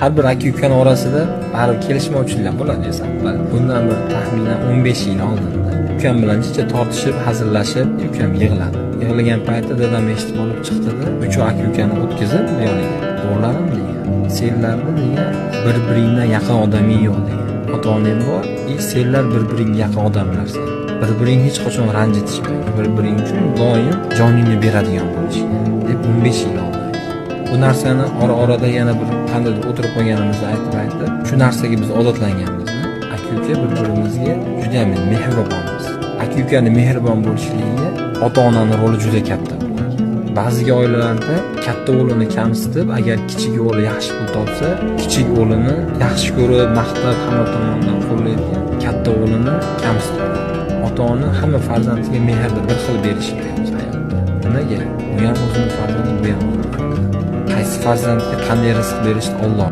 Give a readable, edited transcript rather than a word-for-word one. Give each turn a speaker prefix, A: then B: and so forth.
A: har bir aka ukani orasida baribir kelishmovchiliklar bo'ladi esa. Bundan bir taxminan 15 yil oldinda ukam bilan jicha tortishib, hazillashib, ukam yig'ladi. Yig'lagan paytda dadam eshitib olib chiqdi-da, 3 aka ukani o'tkazib bu yo'liga. O'g'larim degan, senlarni degan bir-biringdan yaqin odaming yo'q degan. Ota-onang bor, senlar bir-biringga yaqin odamlarsan. Bir-biring hech qachon ranjitishmaydi. Bir-biring uchun doim joningni beradigan bo'lishgan deb 15 yil oldin. Bu narsani orada yana bir qandaydir o'tirib qolganimizda aytib, shu narsaga biz odatlanganmiz. Aka-uka bir-birimizga juda ham mehribonmiz. Aka-ukani mehribon bo'lishligiga ota-onaning roli juda katta. Ba'zi oilalarda katta o'g'lini kamsitib, agar kichik o'g'li yaxshi pul topsa, kichik o'g'lini yaxshi ko'rib, maqtab hamma tomonidan qo'llaydigan katta o'g'lini kamsitadi. Ota-ona hamma farzandiga mehrni bir xil berishi kerak hayotda. Nimaga? Bu ham o'zining farzandi, bu ham o'zining farzandi. Qaysi farzandga qanday rizq berishni Alloh